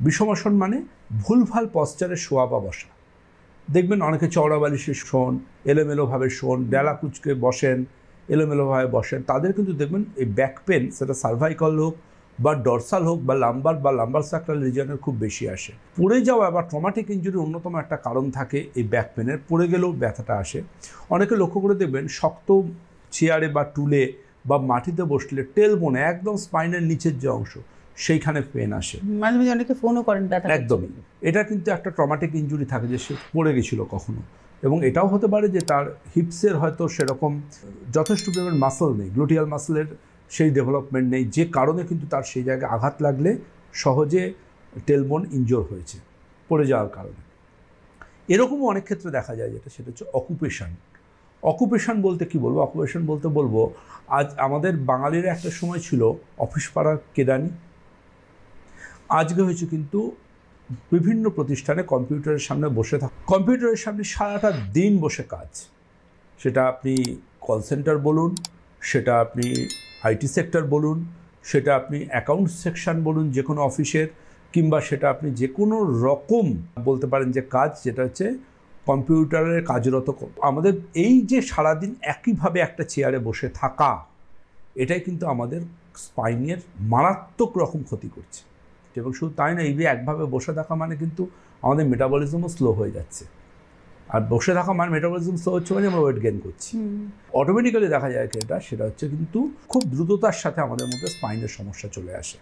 বিষমাসন মানে ভুলভাল পশ্চারে শোয়া বা বসা। দেখবেন অনেকে চওড়া বালিশে শোন, এলোমেলোভাবে শোন, ডেলা কুচকে বসেন, এলোমেলোভাবে বসেন, তাদের কিন্তু দেখবেন এই ব্যাক পেন, সেটা সার্ভাইকাল হোক বা ডরসাল হোক বা লাম্বার স্যাক্রাল রিজিয়নের খুব বেশি আসে। পড়ে যাওয়া বা ট্রমাটিক ইঞ্জুরির অন্যতম একটা কারণ থাকে এই ব্যাক পেনের, পড়ে গেলেও ব্যথাটা আসে। অনেকে লক্ষ্য করে দেখবেন শক্ত চেয়ারে বা টুলে বা মাটিতে বসলে টেলবোনে একদম স্পাইনের নিচের যে অংশ সেইখানে পেন আসে। মাঝে মাঝে অনেকে ফোনও করেন ব্যথা। একদমই, এটা কিন্তু একটা ট্রমাটিক ইঞ্জুরি থাকে যে সে পড়ে গেছিল কখনো। এবং এটাও হতে পারে যে তার হিপসের হয়তো সেরকম যথেষ্ট পরিমাণ মাসল নেই, গ্লুটিয়াল মাসলের সেই ডেভেলপমেন্ট নেই, যে কারণে কিন্তু তার সেই জায়গায় আঘাত লাগলে সহজে টেলবোন ইনজোর হয়েছে পড়ে যাওয়ার কারণে। এরকমও অনেক ক্ষেত্রে দেখা যায়, যেটা সেটা হচ্ছে অকুপেশন বলতে কি বলবো, অকুপেশন বলবো আজ আমাদের বাঙালির একটা সময় ছিল অফিস পাড়ার কেরানি, আজকে হয়েছে কিন্তু বিভিন্ন প্রতিষ্ঠানে কম্পিউটারের সামনে বসে থাকা, কম্পিউটারের সামনে সারাটা দিন বসে কাজ। সেটা আপনি কল সেন্টার বলুন, সেটা আপনি আইটি সেক্টর বলুন, সেটা আপনি অ্যাকাউন্ট সেকশন বলুন যে কোনো অফিসের, কিংবা সেটা আপনি যে কোনো রকম বলতে পারেন যে কাজ, যেটা হচ্ছে কম্পিউটারের কাজরত। আমাদের এই যে সারাদিন একইভাবে একটা চেয়ারে বসে থাকা, এটাই কিন্তু আমাদের স্পাইনের মারাত্মক রকম ক্ষতি করছে। এবং শুধু তাই না, এই যে একভাবে বসে থাকা মানে কিন্তু আমাদের মেটাবলিজমও স্লো হয়ে যাচ্ছে। আর বসে থাকা মানে মেটাবলিজম স্লো হচ্ছে মানে আমরা ওয়েট গেইন করছি। অটোমেটিক্যালি দেখা যায় সেটা হচ্ছে কিন্তু খুব দ্রুততার সাথে আমাদের মধ্যে স্পাইনের সমস্যা চলে আসে।